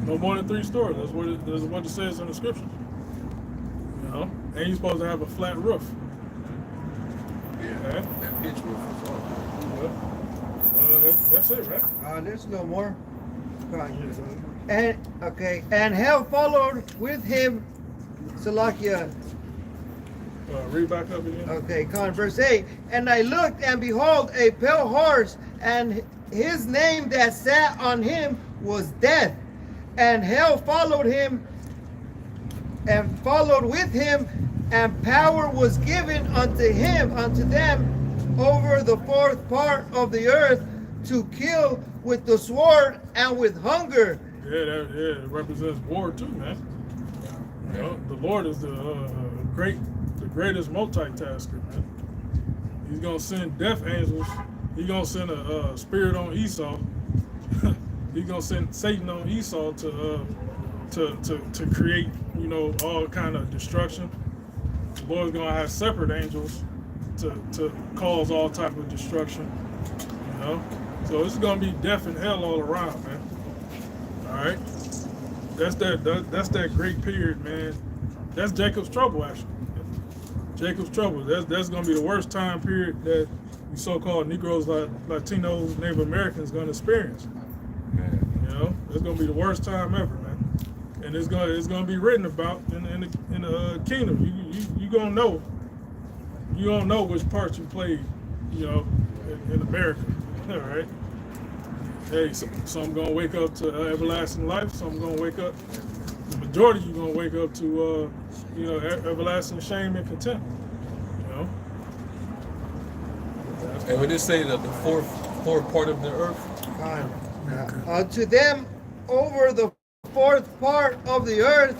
No more than 3 stories. That's what it says in the scriptures. You know, and you're supposed to have a flat roof. Yeah, that pitch roof is all. That's it, right? There's no more. And okay, and hell followed with him. Salakia. Read back up again. Okay, verse 8. And I looked, and behold, a pale horse, and his name that sat on him was Death. And hell followed him, and followed with him, and power was given unto them over the fourth part of the earth to kill with the sword and with hunger. Yeah, it represents war too, man. You know, the Lord is the greatest multitasker, man. He's gonna send death angels. He's gonna send a spirit on Esau. He's gonna send Satan on Esau to create, you know, all kind of destruction. The Lord's gonna have separate angels to cause all type of destruction. You know, so it's gonna be death and hell all around, man. All right, that's that great period, man. That's Jacob's trouble, actually. Jacob's trouble. That's gonna be the worst time period that you so-called Negroes, Latinos, Native Americans gonna experience. You know, it's gonna be the worst time ever, man. And it's gonna be written about in the kingdom. You gonna know. You don't know which part you played, you know, in America. All right. Hey, some gonna wake up to everlasting life. Some gonna wake up. The majority you gonna wake up to, you know, everlasting shame and contempt. You know. And would this say that the fourth part of the earth? To them over the fourth part of the earth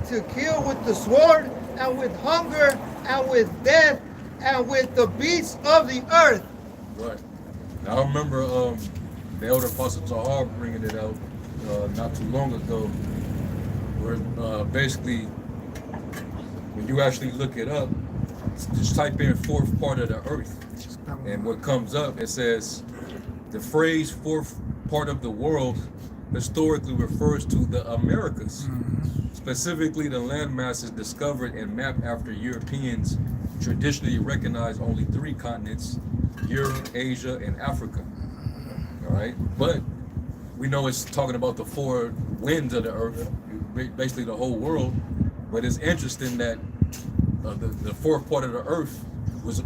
to kill with the sword and with hunger and with death and with the beasts of the earth. Right. Now, I remember the elder Apostle Tahar bringing it out not too long ago, where basically when you actually look it up, just type in fourth part of the earth, and what comes up, it says the phrase fourth part of the world historically refers to the Americas, specifically the landmasses discovered and mapped after Europeans traditionally recognize only 3 continents: Europe, Asia, and Africa. All right, but we know it's talking about the 4 winds of the earth, basically the whole world. But it's interesting that the fourth part of the earth was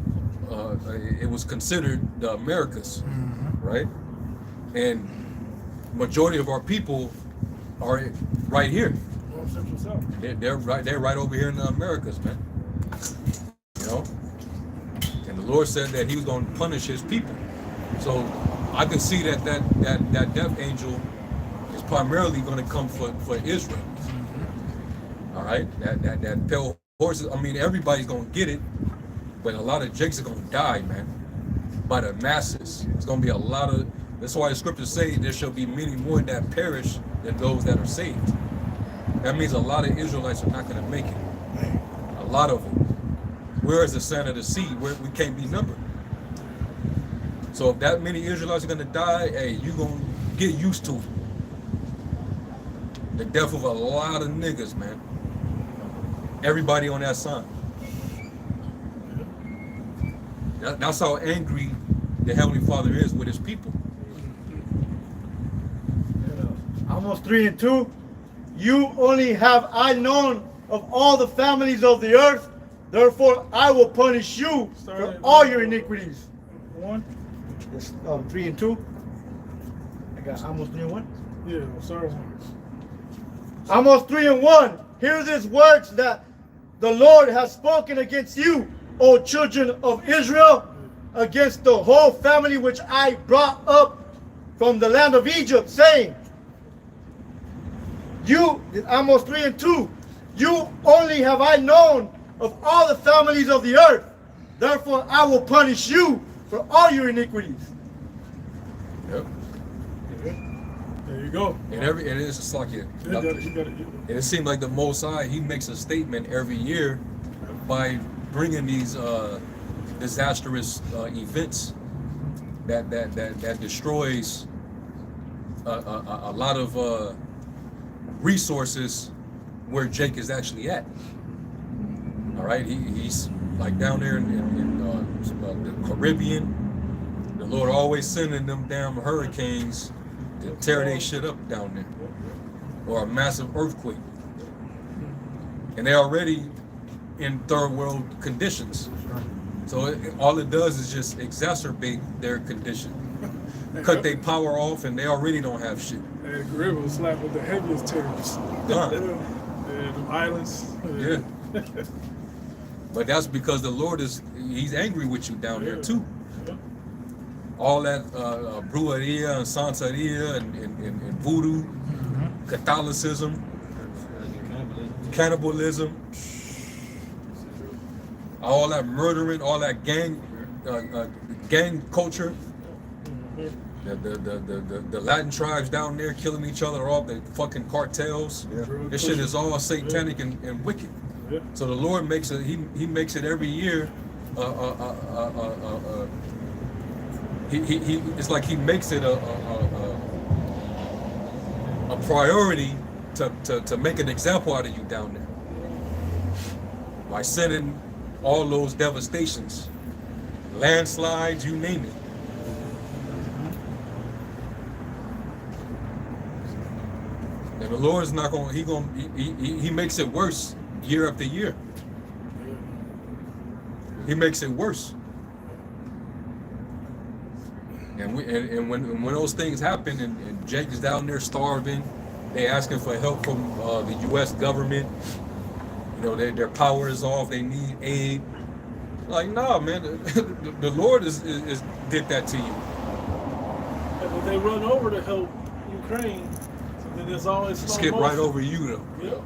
it was considered the Americas, right? And majority of our people are right here. They're right over here in the Americas, man. You know, and the Lord said that He was going to punish His people. So I can see that death angel is primarily going to come for Israel. All right, that pale horses. I mean, everybody's going to get it, but a lot of jakes are going to die, man, by the masses. It's going to be a lot of. That's why the scriptures say there shall be many more that perish than those that are saved. That means a lot of Israelites are not going to make it. A lot of them. Where is the sand of the sea? Where we can't be numbered. So if that many Israelites are going to die, hey, you're going to get used to it. The death of a lot of niggas, man. Everybody on that side. That's how angry the Heavenly Father is with His people. Amos 3:2. You only have I known of all the families of the earth, therefore I will punish you for all your iniquities. 1. That's 3:2. I got Amos 3:1. Yeah, sorry. Amos 3:1. Hear these words that the Lord has spoken against you, O children of Israel, against the whole family which I brought up from the land of Egypt, saying, you, Amos 3:2, you only have I known of all the families of the earth, therefore I will punish you for all your iniquities. Yep. There you go. And it's just like it. And it seems like the Most High, He makes a statement every year by bringing these disastrous events that destroys a lot of resources where Jake is actually at. All right, he's like down there in the Caribbean. The Lord always sending them damn hurricanes to tear their shit up down there, or a massive earthquake. And they're already in third world conditions. So all it does is just exacerbate their condition. Cut their power off, and they already don't have shit. And the Caribbean was slapped with the heaviest tariffs. Huh. Yeah, the islands. Yeah. But that's because the Lord he's angry with you down there too. Yeah. All that brujeria and santeria and voodoo, Catholicism, cannibalism, all that murdering, all that gang culture. The Latin tribes down there killing each other off, the fucking cartels. Yeah. This shit is all satanic and wicked. Yeah. So the Lord makes it. He makes it every year. It's like he makes it a priority to make an example out of you down there by sending all those devastations, landslides, you name it. And the Lord is not going. He makes it worse year after year. He makes it worse. And when those things happen, and Jake is down there starving, they asking for help from the U.S. government. You know, their power is off. They need aid. Like, nah, man, the Lord is did that to you. And when they run over to help Ukraine, so then there's always slow Skip motion. right over you though. Yeah.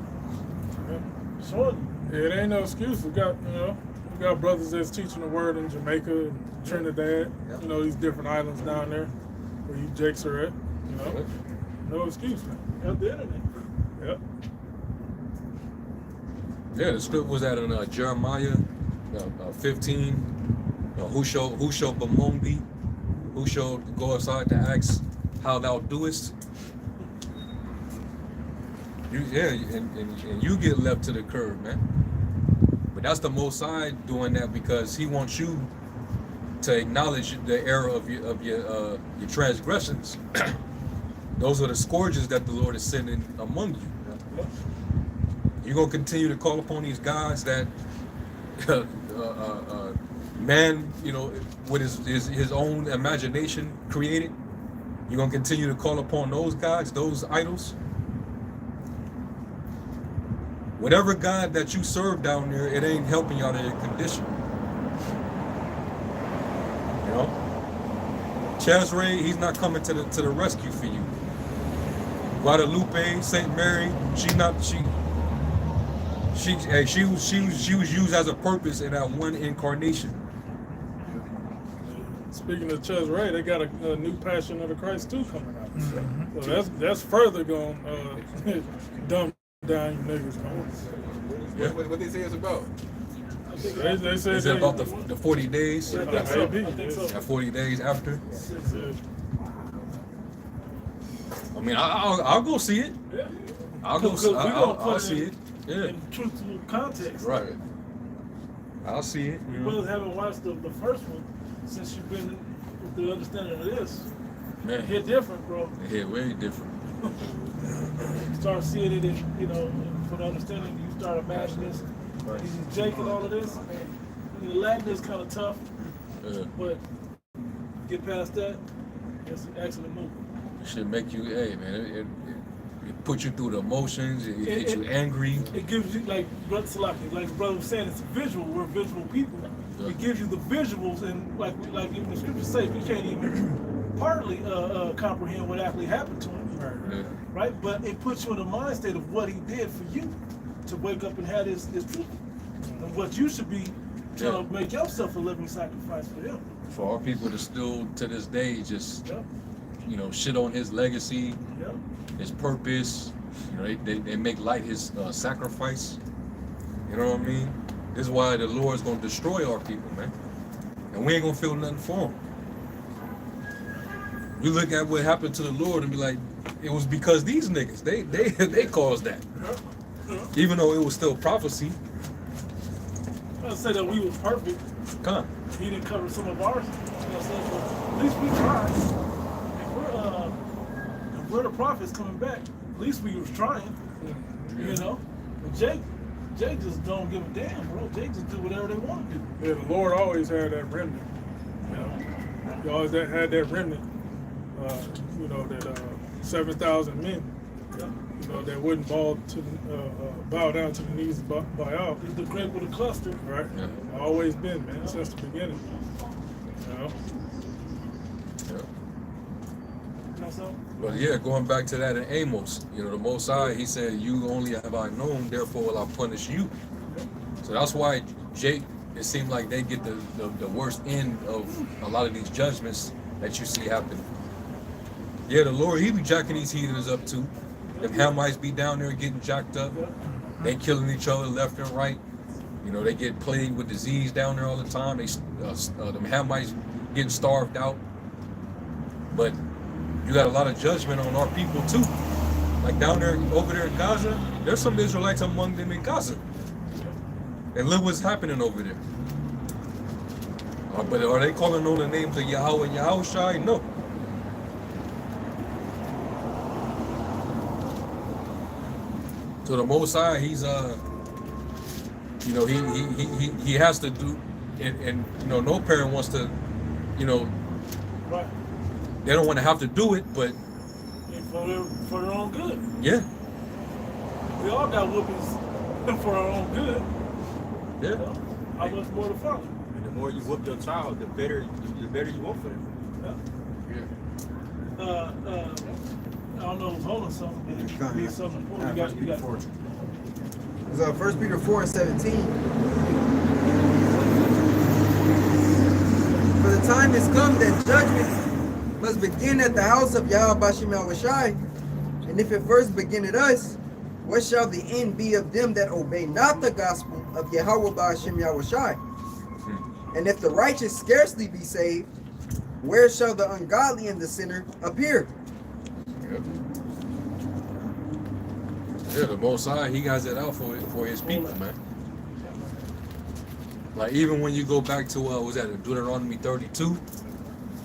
Sure. Yeah, it ain't no excuse. We got brothers that's teaching the word in Jamaica and Trinidad. Yeah. You know, these different islands down there where you Jakes are at. You know, no excuse, man. Got the internet. Yep. Yeah, the script was at in Jeremiah 15. Who shall bemoan thee? Who shall go aside to ask how thou doest? And you get left to the curb, man. But that's the Most High doing that because He wants you to acknowledge the error of your transgressions. Those are the scourges that the Lord is sending among you. You're gonna continue to call upon these gods that man, you know, with his own imagination created. You're gonna continue to call upon those gods, those idols. Whatever God that you serve down there, it ain't helping you out of your condition. You know, Cesare, he's not coming to the rescue for you. Guadalupe, Saint Mary, she was used as a purpose in that one incarnation. Speaking of Cesare, they got a new Passion of the Christ 2 coming out. Mm-hmm. So that's further going dumb down you niggas. Yeah. What they say it's about? They say Is it about the 40 days? I think so. 40 days after? I mean, I'll go see it. Yeah. I'll see it. Yeah. In truthful context. Right. I'll see it. You brothers haven't watched the first one since you've been with the understanding of this. Man, It hit different, bro. it hit way different. You start seeing it, you know, for the understanding. You start imagining this. These Jake and all of this. The Latin is kind of tough, but get past that, it's an excellent movie. It should make you, hey man, it puts you through the emotions. It gets you angry. It gives you, like Brother Salaki, like Brother was saying, it's a visual. We're visual people. Yeah. It gives you the visuals, and like even the scriptures say, we can't even partly comprehend what actually happened to him. Yeah. Right? But it puts you in the mind state of what he did for you to wake up and have this truth. And what you should be trying to make yourself a living sacrifice for him. For our people to still, to this day, just, you know, shit on his legacy, his purpose. You know, they make light his sacrifice. You know what I mean? This is why the Lord's going to destroy our people, man. And we ain't going to feel nothing for him. You look at what happened to the Lord and be like, it was because these niggas, they caused that. Even though it was still prophecy. I say that we was perfect. Come. He didn't cover some of ours. You know what I'm saying? But at least we tried. If we're the prophets coming back, at least we was trying. You know? But Jake just don't give a damn, bro. Jake just do whatever they want to do. Yeah, the Lord always had that remnant. You know? He always had that remnant. You know, that 7,000 men. You know, that wouldn't bow down to the knees and bow out. He's the grape with a cluster, right? Yeah. Always been, man, since the beginning. You know? Yeah. But yeah, going back to that in Amos, you know, the Most High, he said, "You only have I known, therefore will I punish you." So that's why Jake, it seemed like they get the worst end of a lot of these judgments that you see happening. Yeah, the Lord, he be jacking these heathens up too. Them Hamites be down there getting jacked up. They killing each other left and right. You know, they get plagued with disease down there all the time. Them Hamites getting starved out. But you got a lot of judgment on our people too. Like down there, over there in Gaza, there's some Israelites among them in Gaza. And look what's happening over there. But are they calling on the names of Yahweh and Yahushai? No. So the Most High, he's you know, he has to do, and you know, no parent wants to, you know, right. They don't want to have to do it, but for their own good. Yeah. We all got whoopings for our own good. Yeah. You know, how much more to follow? And the more you whoop your child, the better you want for them. Yeah. I don't know who's holding something, but if you need something important, you got it. It's 1 Peter 4:17. For the time has come that judgment must begin at the house of Yahweh Bashem Yahushai. And if it first begin at us, what shall the end be of them that obey not the gospel of Yahweh Bashem Yahushai? And if the righteous scarcely be saved, where shall the ungodly and the sinner appear? Yeah, the Most High, he has it out for his people, man. Like even when you go back to was that Deuteronomy 32,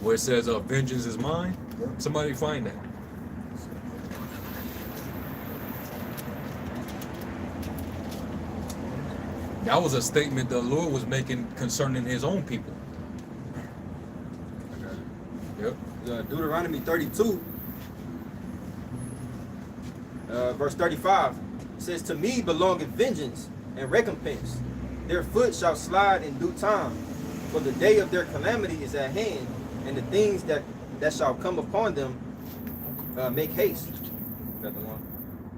where it says vengeance is mine, somebody find that. That was a statement the Lord was making concerning his own people. Yep. Deuteronomy 32, verse 35 says, "To me belongeth vengeance and recompense. Their foot shall slide in due time, for the day of their calamity is at hand, and the things that shall come upon them make haste." Is that the one?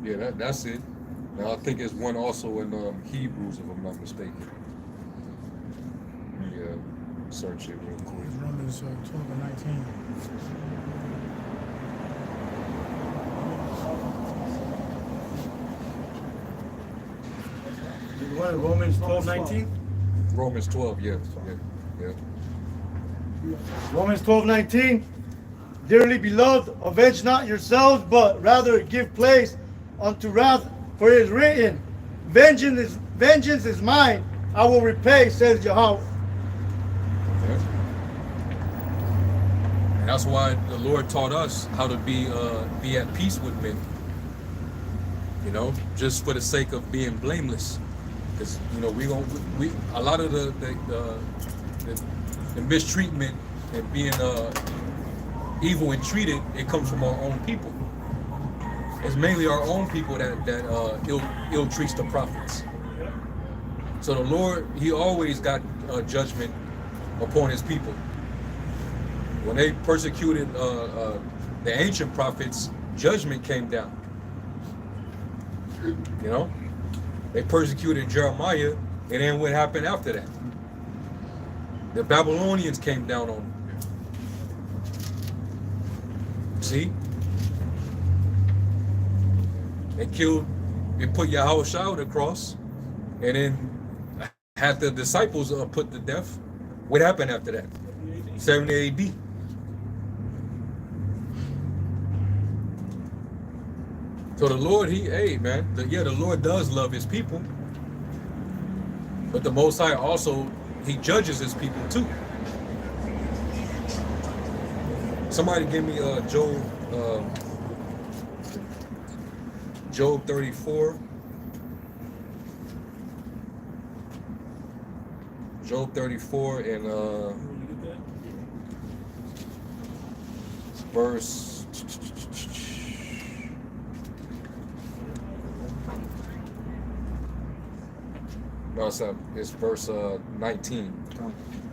Yeah, that's it. Now, I think it's one also in Hebrews, if I'm not mistaken. Let me search it real quick. Romans 12 and 19. What, Romans 12:19? Romans 12, yeah. Romans 12:19. Dearly beloved, avenge not yourselves, but rather give place unto wrath, for it is written, vengeance is mine, I will repay, says Yahweh. Yeah. And that's why the Lord taught us how to be at peace with men. You know, just for the sake of being blameless. Because you know we a lot of the mistreatment and being evil and treated, it comes from our own people. It's mainly our own people that ill treats the prophets. So the Lord, he always got judgment upon his people. When they persecuted the ancient prophets, judgment came down. You know, they persecuted Jeremiah, and then what happened after that? The Babylonians came down on them. See? They put Yahushua on the cross, and then had the disciples put to death. What happened after that? 70 AD. So the Lord, the Lord does love his people. But the Most High also, he judges his people too. Somebody give me Job 34. Job 34 and verse no, it's verse 19.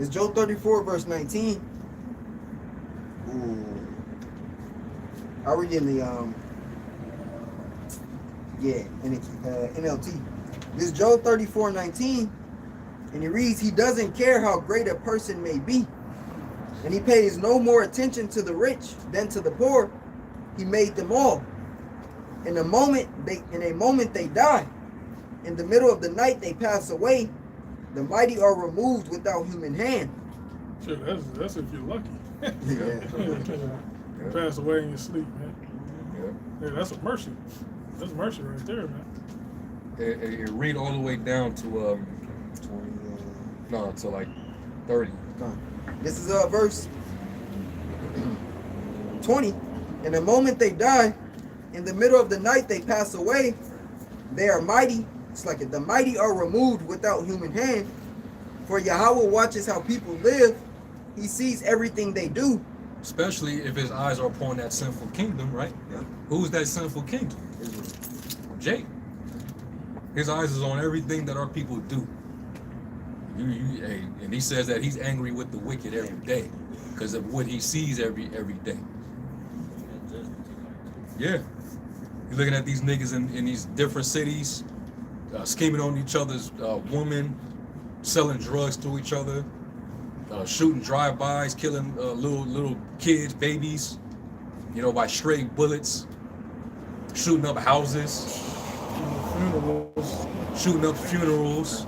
It's Job 34, verse 19. Ooh. I'll read in the in the NLT. This is Job 34, 19. And it reads, he doesn't care how great a person may be. And he pays no more attention to the rich than to the poor. He made them all. In a moment they die. In the middle of the night they pass away. The mighty are removed without human hand. Sure, that's if you're lucky. Yeah. Pass away in your sleep, man. Yeah. Yeah, that's a mercy. That's mercy right there, man. It read all the way down to to like 30. This is verse 20. In a moment they die. In the middle of the night they pass away. They are mighty. It's like the mighty are removed without human hand. For Yahweh watches how people live. He sees everything they do. Especially if his eyes are upon that sinful kingdom, right? Yeah. Who's that sinful kingdom? Jake. His eyes is on everything that our people do. And he says that he's angry with the wicked every day because of what he sees every day. Yeah. You're looking at these niggas in these different cities, scheming on each other's women, selling drugs to each other, shooting drive-bys, killing little kids, babies, by stray bullets, shooting up houses, shooting up funerals.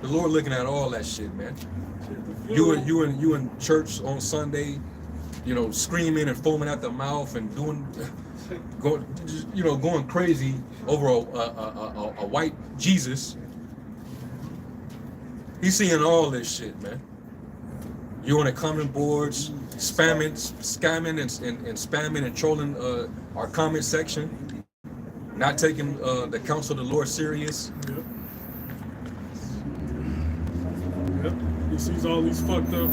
The Lord looking at all that shit, man. You in church on Sunday, screaming and foaming at the mouth and going crazy over a white Jesus. He's seeing all this shit, man. You on the comment boards, scamming and spamming and trolling our comment section, not taking the counsel of the Lord serious. Yep. He sees all these fucked up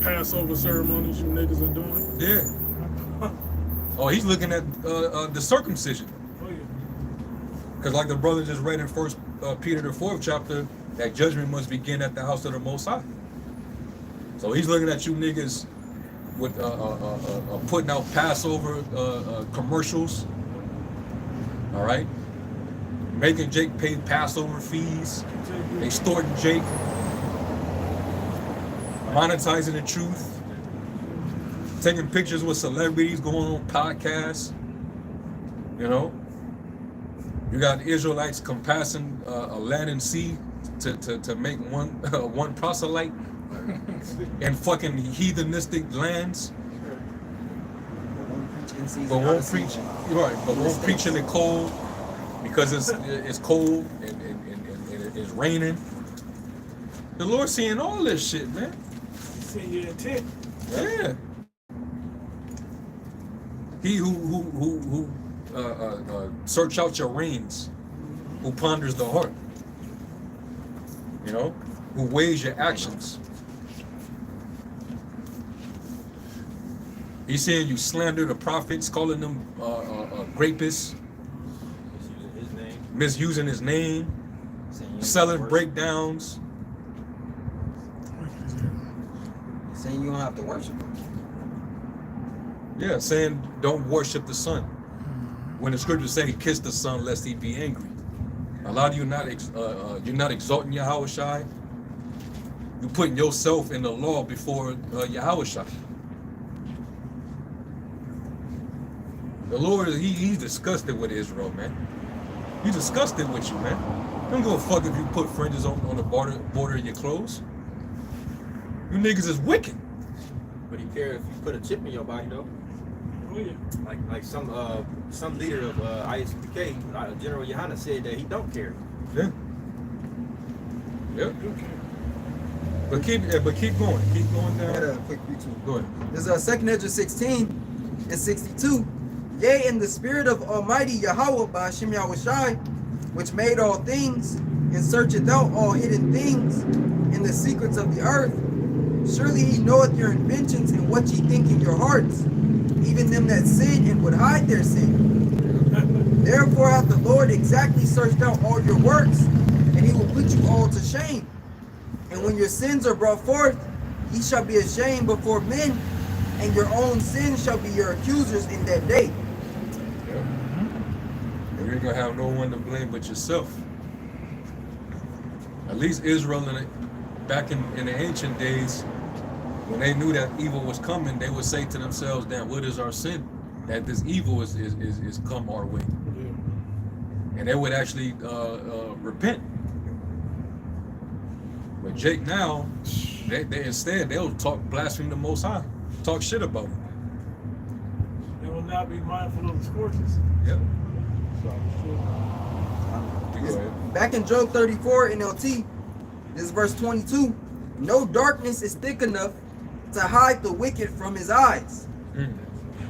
Passover ceremonies you niggas are doing. Yeah. Oh, he's looking at the circumcision. Oh, yeah. Because like the brother just read in 1 Peter the 4th chapter, that judgment must begin at the house of the Most High. So he's looking at you niggas with putting out Passover commercials. All right? Making Jake pay Passover fees. Extorting Jake. Monetizing the truth. Taking pictures with celebrities, going on podcasts. You got Israelites compassing a land and sea to make one proselyte in fucking heathenistic lands. But won't preach, right? But won't preach in the cold because it's cold and it's raining. The Lord's seeing all this shit, man. Seeing your intent. Yeah. He who search out your reins, who ponders the heart, who weighs your actions. He's saying you slander the prophets, calling them rapists, misusing his name, selling breakdowns. Saying you don't have to worship him. Yeah, saying don't worship the sun. When the scriptures say kiss the sun lest he be angry. A lot of you you're not exalting Yahweh Shai. You're putting yourself in the law before Yahweh Shai. The Lord, he's disgusted with Israel, man. He's disgusted with you, man. Don't give a fuck if you put fringes on the border of your clothes. You niggas is wicked. But he cares if you put a chip in your body, though. Oh yeah. Like some leader of ISPK, General Yohana said that he don't care. Yeah. Yep. Okay. But keep going. Keep going I got down. a quick read too. Go ahead. There's a 2 Ezra 16 and 62. Yea, in the spirit of Almighty Yahweh by Hashem Yahushai, which made all things, and searcheth out all hidden things in the secrets of the earth. Surely he knoweth your inventions and what ye think in your hearts, even them that sin and would hide their sin. Therefore hath the Lord exactly searched out all your works, and he will put you all to shame. And when your sins are brought forth, ye shall be ashamed before men, and your own sins shall be your accusers in that day. Yep. And you're gonna have no one to blame but yourself. At least Israel back in the ancient days, when they knew that evil was coming, they would say to themselves, "Damn, what is our sin? That this evil is come our way." Yeah. And they would actually repent. But Jake now, they instead they'll blaspheme the Most High, talk shit about him. They will not be mindful of the scourges. Yep. So, You go ahead. Back in Job 34 NLT, this is verse 22. No darkness is thick enough to hide the wicked from his eyes. Mm.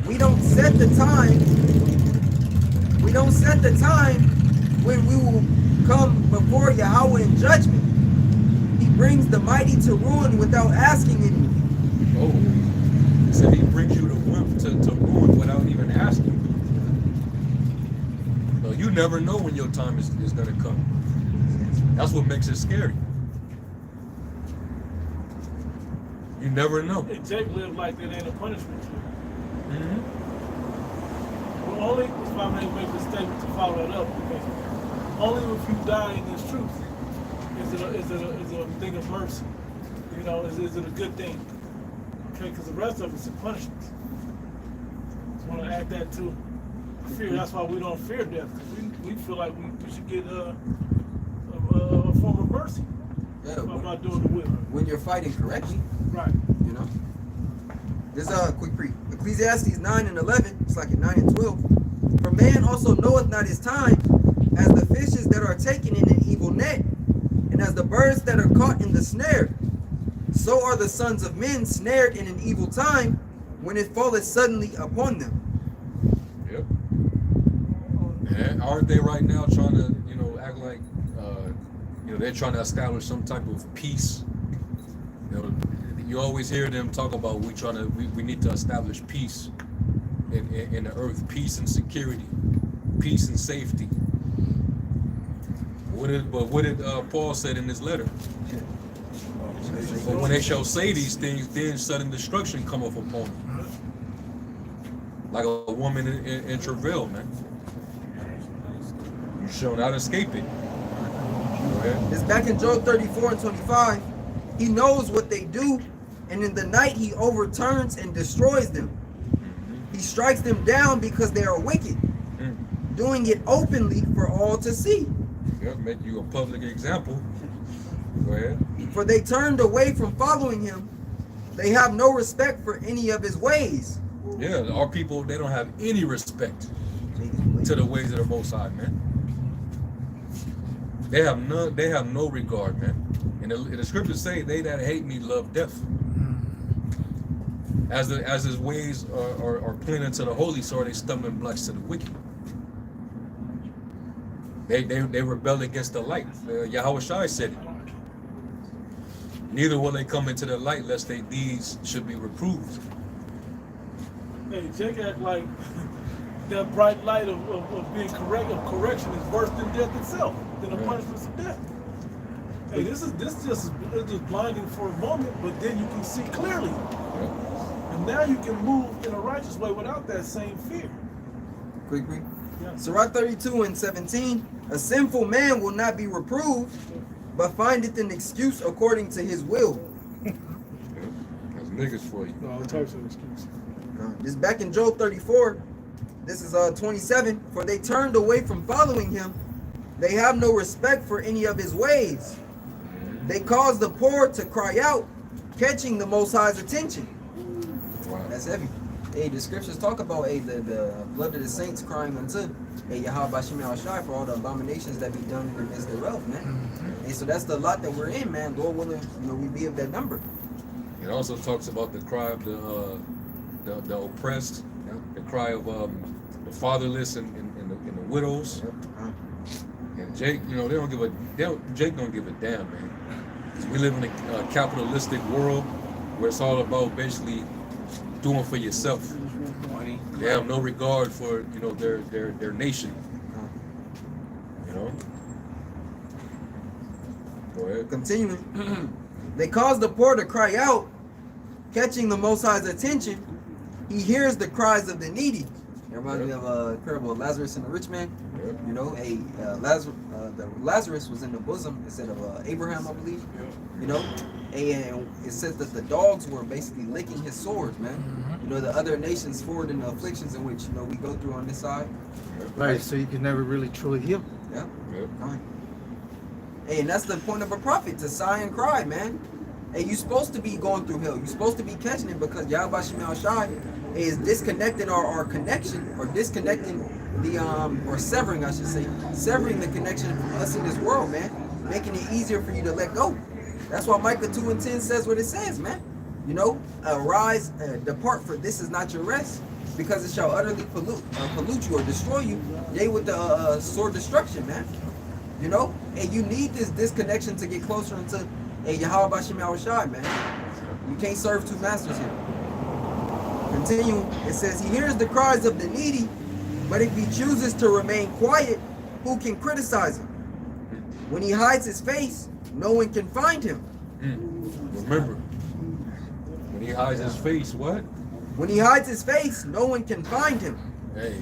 We don't set the time. We don't set the time when we will come before Yahweh in judgment. He brings the mighty to ruin without asking anything. Oh, so he brings you to ruin without even asking. So you never know when your time is gonna come. That's what makes it scary. You never know. if Jake lived like that, ain't a punishment to him. Mm-hmm. Well, only if I may make this statement to follow it up, because only if you die in this truth is it a thing of mercy. You know, is it a good thing? Okay, because the rest of it's a punishment. Just want to add that too. Fear. That's why we don't fear death, because we feel like we should get a form of mercy Yeah, about doing the will. when you're fighting correctly, Right. you know. This quick read. Ecclesiastes 9 and 11. It's like in 9 and 12. For man also knoweth not his time, as the fishes that are taken in an evil net, and as the birds that are caught in the snare. So are the sons of men snared in an evil time, when it falleth suddenly upon them. Yep. And aren't they right now trying to, act like, they're trying to establish some type of peace? You always hear them talk about we need to establish peace in the earth, peace and security, peace and safety. What did Paul said in his letter? But when they shall say these things, then sudden destruction cometh upon them. Like a woman in travail, man. You shall not escape it. Go ahead. It's back in Job 34 and 25. He knows what they do, and in the night he overturns and destroys them. He strikes them down because they are wicked, doing it openly for all to see. Yep, make you a public example. Go ahead. For they turned away from following him. They have no respect for any of his ways. Yeah, our people, they don't have any respect to the ways of the Most High, man. They have no regard, man. And the scriptures say, they that hate me love death. As his ways are pleasing to the holy, so are they stumbling blocks to the wicked. They rebel against the light. Yahweh Shai said it. Neither will they come into the light, lest their deeds should be reproved. Hey, Jake act like that bright light of being correction is worse than death itself, than the punishments of death. Hey, this is just blinding for a moment, but then you can see clearly. And now you can move in a righteous way without that same fear. Quick read. Yeah. Sirach 32 and 17. A sinful man will not be reproved, but findeth an excuse according to his will. That's niggas for you. No, all types of excuses. This is back in Job 34. This is 27. For they turned away from following him. They have no respect for any of his ways. They cause the poor to cry out, catching the Most High's attention. Wow. That's heavy. Hey, the scriptures talk about the blood of the saints crying unto Yahweh Bashim Shai for all the abominations that be done in the midst thereof, man. And so that's the lot that we're in, man. Lord willing, we be of that number. It also talks about the cry of the oppressed, the cry of the fatherless and the widows. And Jake, Jake don't give a damn, man. We live in a capitalistic world where it's all about basically doing for yourself. Money. They have no regard for their nation. Go ahead. Continuing, they cause the poor to cry out, catching the Most High's attention. He hears the cries of the needy. It reminds me of a parable of Lazarus and the rich man. Lazarus was in the bosom instead of Abraham, I believe. And it says that the dogs were basically licking his sores, man. The other nations forward in the afflictions in which we go through on this side. Right, so you can never really truly heal. Yeah. Right. Hey, and that's the point of a prophet, to sigh and cry, man. Hey, you're supposed to be going through hell. You're supposed to be catching it because Yahweh Shemel Shai is disconnecting our connection, or disconnecting or severing, I should say, severing the connection from us in this world, man, making it easier for you to let go. That's why Micah 2:10 says what it says, man. Arise, depart, for this is not your rest, because it shall utterly pollute you or destroy you, yea, with the sword destruction, man. And you need this disconnection to get closer into Yahweh Bashim Yahushai, man. You can't serve two masters here. Continuing, it says, he hears the cries of the needy, but if he chooses to remain quiet, who can criticize him? When he hides his face, no one can find him. Remember, when he hides his face, what? When he hides his face, no one can find him. Hey.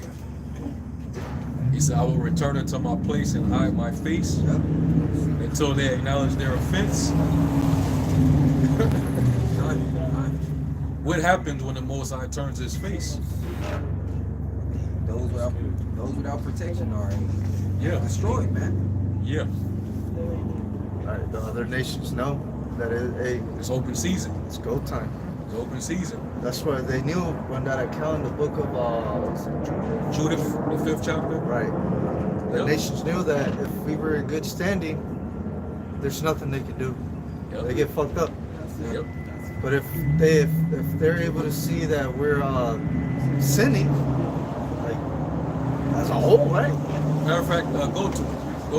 He said, I will return unto my place and hide my face until they acknowledge their offense. What happens when the Most High turns his face? Those without protection are destroyed, man. Yeah. Right, the other nations know that it's open season. It's go time. It's open season. That's why they knew when that account in the book of Judith, the 5th chapter. Right. The nations knew that if we were in good standing, there's nothing they could do. They get fucked up. Yep. But if they're able to see that we're sinning, like as a whole, right? Matter of fact, go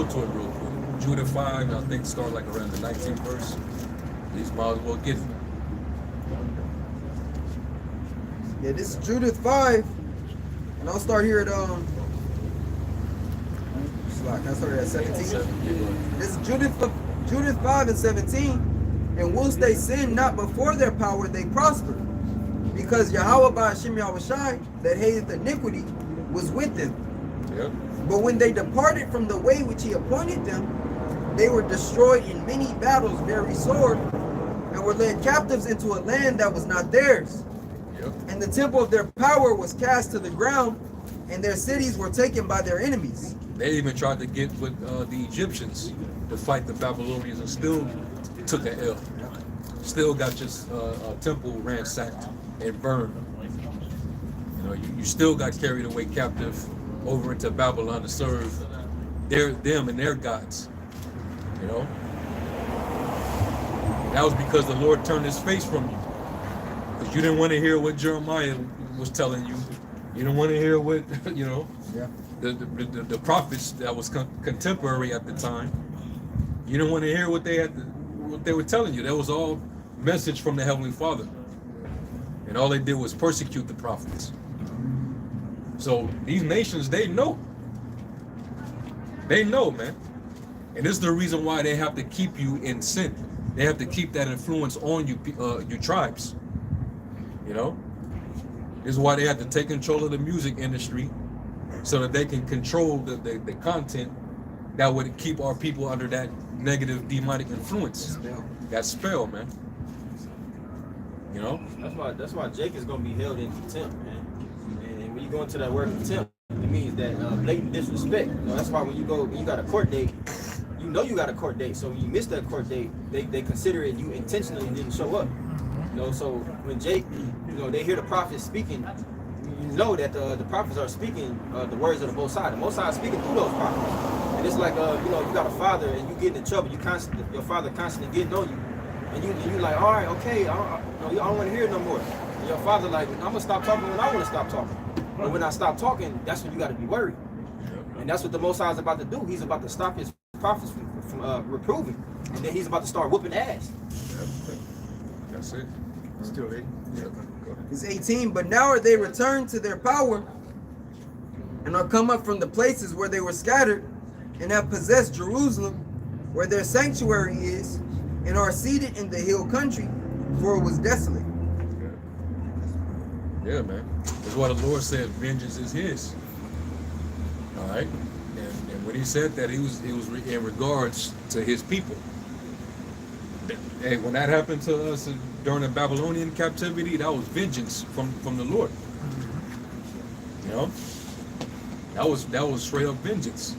to it real quick. Judith 5, I think start like around the 19th verse. These might as well get it. Yeah, this is Judith 5, and I'll start here at I started at 17. This is Judith 5 and 17. And whilst they sin not before their power, they prosper, because Yahweh Ba'ashim Yahushai, that hateth iniquity, was with them. Yep. But when they departed from the way which he appointed them, they were destroyed in many battles very sore, and were led captives into a land that was not theirs. Yep. And the temple of their power was cast to the ground, and their cities were taken by their enemies. They even tried to get with the Egyptians to fight the Babylonians, and still took an L. Still got just temple ransacked and burned. You still got carried away captive over into Babylon to serve them and their gods. And that was because the Lord turned his face from you. Because you didn't want to hear what Jeremiah was telling you. You didn't want to hear what, the prophets that was contemporary at the time. You didn't want to hear what they were telling you. That was all message from the Heavenly Father. And all they did was persecute the prophets. So these nations, they know. They know, man. And this is the reason why they have to keep you in sin. They have to keep that influence on you, your tribes. This is why they have to take control of the music industry, so that they can control the content that would keep our people under that negative demonic influence. That spell, man. That's why Jake is gonna be held in contempt, man. And when you go into that word contempt, it means that blatant disrespect. That's why when you got a court date, you got a court date. So when you miss that court date, they consider it you intentionally didn't show up. You know, so when Jake, you know, they hear the prophets speaking, you know that the prophets are speaking the words of the Most High. The Most High is speaking through those prophets. And it's like, you know, you got a father and you get in trouble. Your father constantly getting on you. And you like, all right, okay, I don't want to hear it no more. And your father like, I'm going to stop talking when I want to stop talking. But when I stop talking, that's when you got to be worried. And that's what the Most High is about to do. He's about to stop his prophets from reproving. And then he's about to start whooping ass. That's it. Still ready? Yeah. Go ahead. It's 18. But now are they returned to their power and are come up from the places where they were scattered and have possessed Jerusalem, where their sanctuary is, and are seated in the hill country, for it was desolate. Yeah, man. That's why the Lord said vengeance is his. All right? And when he said that, he was in regards to his people. Hey, when that happened to us during the Babylonian captivity, that was vengeance from the Lord. You know? That was straight up vengeance.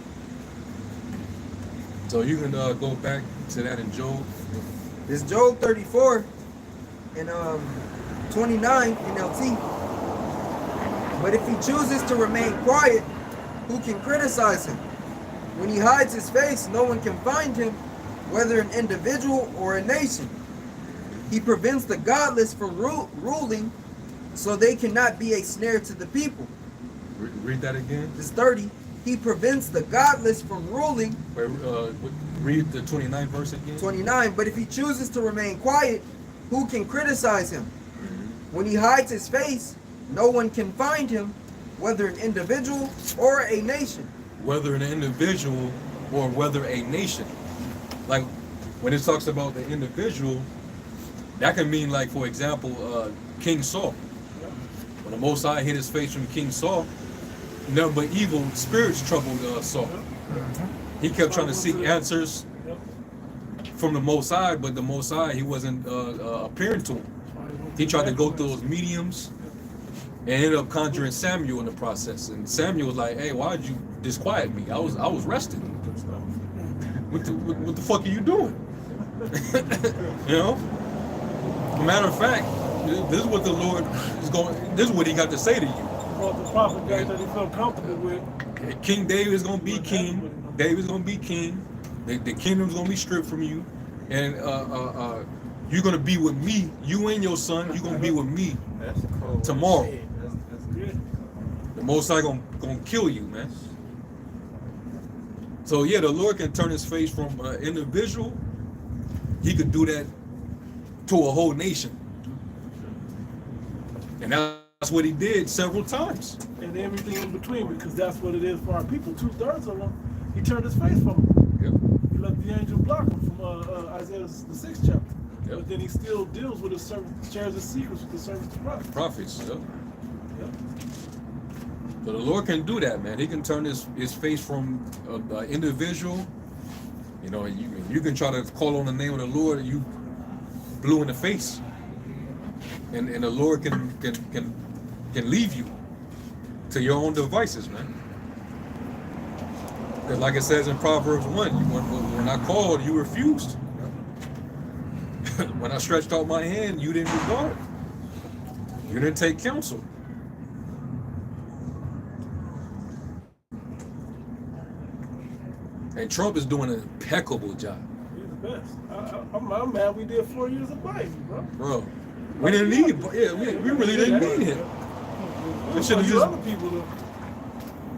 So you can go back to that in Job. It's Job 34 and 29 NLT. But if he chooses to remain quiet, who can criticize him? When he hides his face, no one can find him, whether an individual or a nation. He prevents the godless from ruling, so they cannot be a snare to the people. Read that again. It's 30. He prevents the godless from ruling. Wait, read the 29th verse again. 29. But if he chooses to remain quiet, who can criticize him? When he hides his face, no one can find him, whether an individual or a nation. Whether an individual or whether a nation. Like when it talks about the individual, that can mean, like, for example, King Saul. When the Most High hid his face from King Saul, none but evil spirits troubled Saul. He kept trying to seek answers from the Most High, but the Most High, he wasn't appearing to him. He tried to go through those mediums and ended up conjuring Samuel in the process. And Samuel was like, "Hey, why'd you disquiet me? I was resting. What the fuck are you doing?" You know? Matter of fact, this is what the Lord is going. This is what he got to say to you. Brought the prophet back that he felt comfortable with. King David is going to be king. David's going to be king. The kingdom's going to be stripped from you, and you're going to be with me. You and your son. You're going to be with me tomorrow. The Most High going to kill you, man. So yeah, the Lord can turn his face from an individual. He could do that to a whole nation. And that's what he did several times. And everything in between, because that's what it is for our people. 2/3 of them, he turned his face from them. Yep. He let the angel block him from Isaiah the 6th chapter. Yep. But then he still deals with his servants, shares his secrets with the servants of prophets. Prophets, yep. Yep. So the Lord can do that, man. He can turn his face from an individual. You know, you can try to call on the name of the Lord and you blue in the face. And the Lord can leave you to your own devices, man. Because like it says in Proverbs 1, when I called, you refused. When I stretched out my hand, you didn't regard. You didn't take counsel. And Trump is doing an impeccable job. He's the best. I'm mad we did 4 years of Biden, bro. Bro, we didn't need him. Yeah, we really didn't need him. We should have You just, other people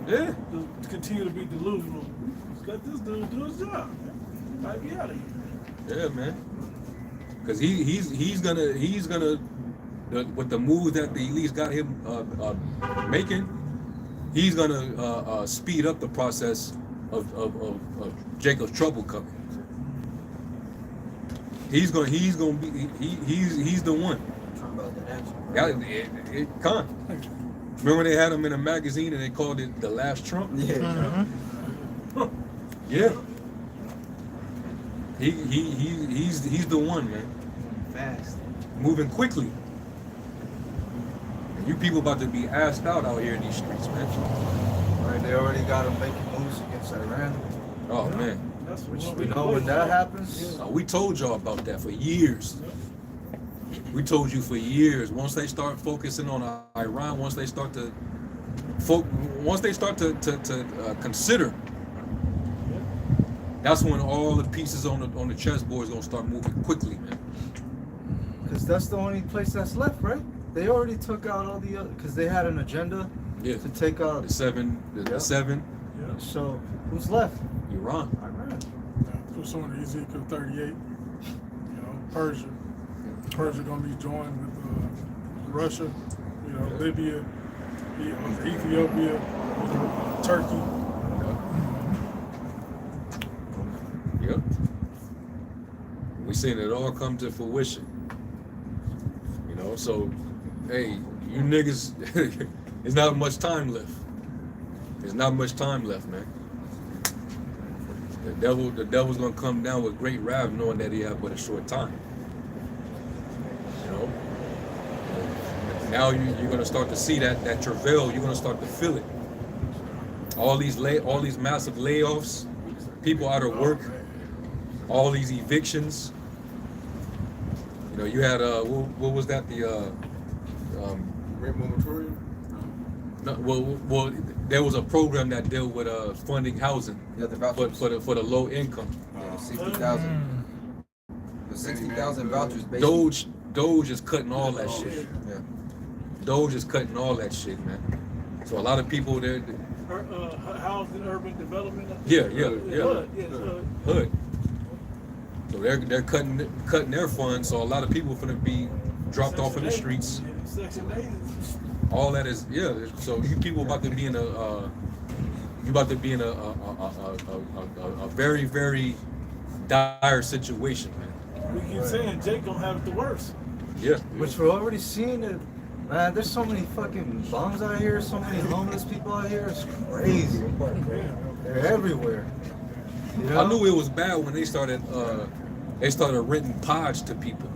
yeah. to continue to be delusional. Just let this dude do his job. I'd be out of here. Yeah, man. Because he's gonna with the move that the elites got him making, he's gonna speed up the process of Jacob's trouble coming. He's the one. Remember when they had him in a magazine and they called it The Last Trump? Yeah. Yeah. He's the one, man. Fast. Moving quickly. And you people about to be asked out here in these streets, man. Right, they already got him making moves against Iran. Oh man. That's Which we know when that happens. We told y'all about that for years. We told you for years. Once they start focusing on Iran, once they start to consider, that's when all the pieces on the chessboard is gonna start moving quickly, man. Because that's the only place that's left, right? They already took out all the other, because they had an agenda to take out the seven. Yeah. So who's left? Iran. Iran. Pursuant to Ezekiel 38, Persia. Persia gonna be joined with Russia, Libya, Ethiopia, Turkey. Yep. We seen it all come to fruition. So, hey, you niggas, there's not much time left. There's not much time left, man. The devil's gonna come down with great wrath, knowing that he have but a short time. Now you're gonna start to see that travail. You're gonna start to feel it. All these massive layoffs, people out of work, all these evictions. You had what was that? The rent moratorium. no, well, there was a program that dealt with funding housing Yeah, the for vouchers. the low income. Yeah, 60,000. The 60,000 vouchers basically. Doge is cutting all that shit. Yeah. Doge is cutting all that shit, man. So a lot of people there. Housing, urban development. Yeah. Hood. So they're cutting their funds. So a lot of people finna be dropped off in the streets. Section 8. All that is So you people about to be in a very, very dire situation, man. We keep saying Jake gonna have it the worst. Yeah. Which we're already seeing it. Man, there's so many fucking bums out here, so many homeless people out here. It's crazy. They're everywhere. I knew it was bad when they started renting pods to people.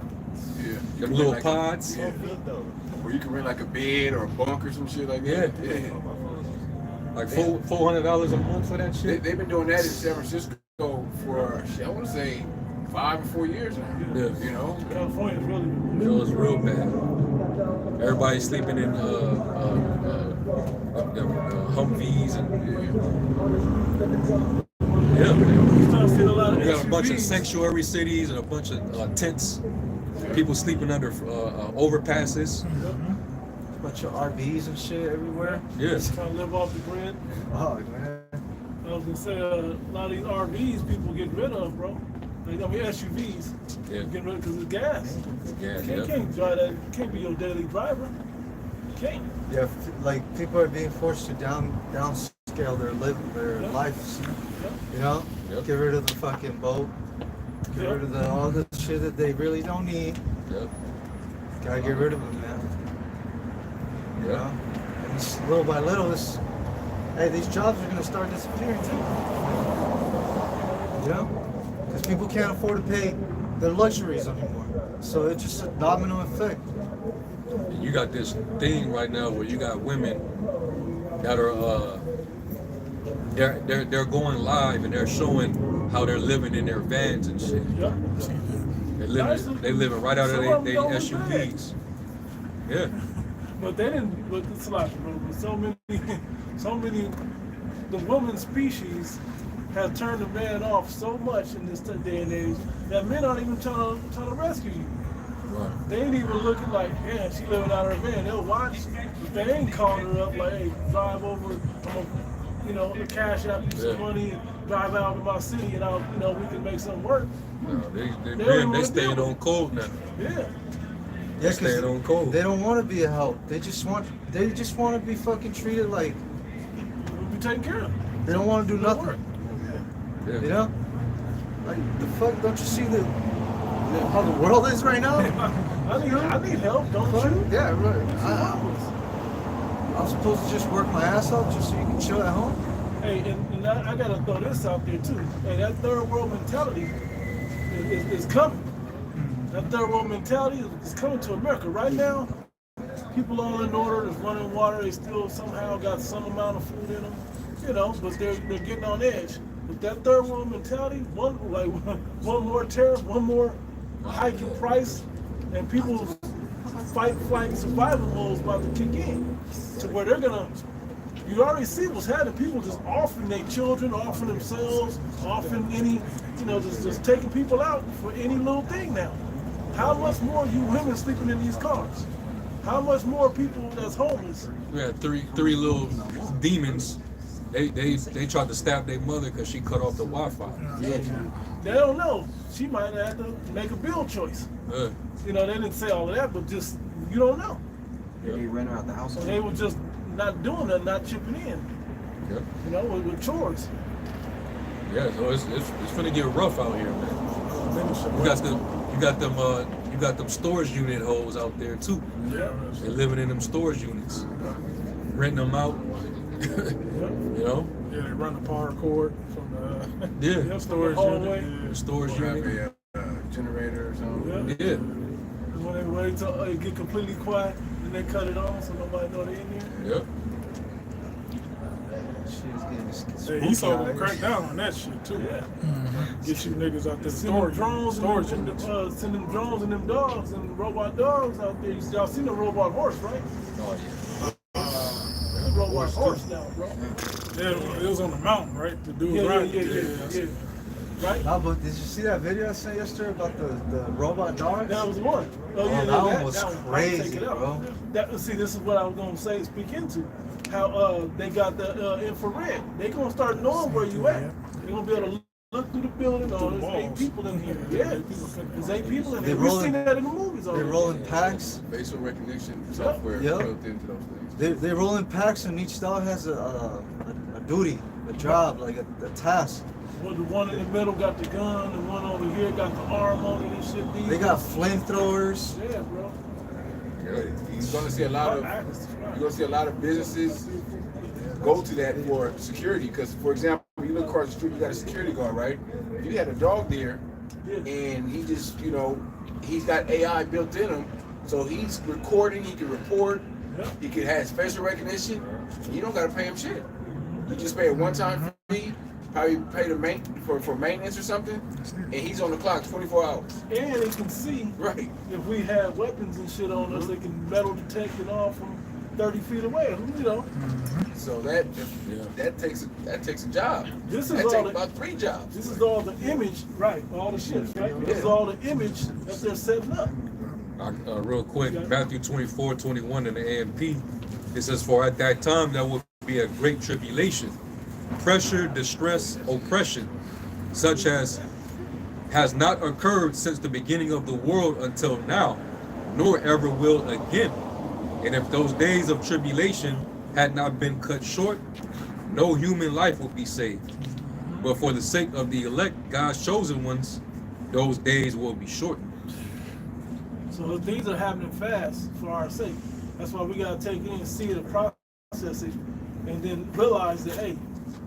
Yeah. Them little pods. Where you can rent like a bed or a bunk or some shit like that. Yeah. Like $400 a month for that shit. They've been doing that in San Francisco for I want to say 5 or 4 years now. Yeah. California's really. It was real bad. Everybody sleeping in Humvees and we got a bunch of sanctuary cities and a bunch of tents. People sleeping under overpasses. Bunch of RVs and shit everywhere. Yes. Trying to live off the grid. Oh man. I was gonna say a lot of these RVs people get rid of, bro. SUVs. Yeah. Get rid of because it's gas. Yeah. You can't drive that. You can't be your daily driver. You can't. Yeah, like people are being forced to downscale their lives. Yeah. Yep. Get rid of the fucking boat. Get rid of all the shit that they really don't need. Yep. Gotta get rid of them, man. You Yep. know? And just little by little, these jobs are gonna start disappearing too. You know? Because people can't afford to pay their luxuries anymore. So it's just a domino effect. And you got this thing right now where you got women that are they're going live and they're showing how they're living in their vans and shit. Yeah. They living right out of their SUVs. Yeah. But they didn't. But it's like, bro. But so many. The woman species has turned the man off so much in this day and age that men aren't even trying to rescue you. Right. They ain't even looking like, yeah, she living out of her van. They'll watch. But they ain't calling her up like, hey, drive over. The cash out you some money and drive out of my city, and we can make something work. No, they staying on code now. Yeah. Yeah, Staying on code. They don't want to be a help. They just want to be fucking treated like We'll be taken care of. they don't want to do nothing. Work. Yeah. You know? Like the fuck? Don't you see how the world is right now? I need help, don't you? Yeah, right. I'm supposed to just work my ass off just so you can chill at home. Hey, and I gotta throw this out there too. Hey, that third world mentality is coming. That third world mentality is coming to America right now. People all in order, there's running water. They still somehow got some amount of food in them, but they're getting on edge. But that third world mentality, one more tariff, one more hike in price, and people's fight, flight, survival mode is about to kick in, to where they're gonna. You already see what's happening. People just offering their children, offering themselves, offering any, just taking people out for any little thing now. How much more you women sleeping in these cars? How much more people that's homeless? We had three little demons. They tried to stab their mother because she cut off the Wi-Fi. Yeah. They don't know. She might have to make a bill choice. They didn't say all of that, but just, you don't know. They ran her out the house. So they were just not doing that, not chipping in. Yep. With chores. Yeah, so it's finna get rough out here, man. You got them storage unit hoes out there too. Yeah. They living in them storage units, renting them out. Yeah, they run the power cord from the storage unit. The storage unit. Generator or something. Yeah. When they wait till it get completely quiet, then they cut it on so nobody know they're in there. Yep. Hey, he told them to crack down on that shit too. Yeah. Get you niggas out there. Send drones and them dogs and robot dogs out there. Y'all seen the robot horse, right? Oh yeah. Robot horse now, bro. Yeah, it was on the mountain, right? The dude yeah. Right? No, but did you see that video I sent yesterday about the robot dogs? That was one. Oh, yeah, that one was crazy, bro. See, this is what I was gonna say. Speak into how they got the infrared. They gonna start knowing where you at. They gonna be able to look through the building. Oh, there's 8 people in here. Yeah, there's 8 people in here. We've seen that in the movies already. They're rolling packs. Facial recognition software built into those things. They're rolling packs, and each dog has a duty, a job, like a task. Well, the one in the middle got the gun, the one over here got the arm on it and shit. They got flamethrowers. Yeah, bro. You're gonna see a lot of businesses go to that for security. Because, for example, you look across the street, you got a security guard, right? If you had a dog there, and he just, he's got AI built in him, so he's recording, he can report, he can have facial recognition. You don't gotta pay him shit. You just pay a one-time fee. Probably pay for maintenance or something, and he's on the clock 24 hours. And they can see if we have weapons and shit on us, they can metal detect it all from 30 feet away. So that takes a job. This is that all takes about 3 jobs. This is all the image, all the shit, right? This is all the image that they're setting up. Real quick, Matthew 24:21 in the AMP, it says, "For at that time there will be a great tribulation, pressure, distress, oppression, such as has not occurred since the beginning of the world until now, nor ever will again. And if those days of tribulation had not been cut short, no human life would be saved. But for the sake of the elect, God's chosen ones, those days will be shortened." So things are happening fast for our sake. That's why we gotta take it in and see it and process it, and then realize that, hey,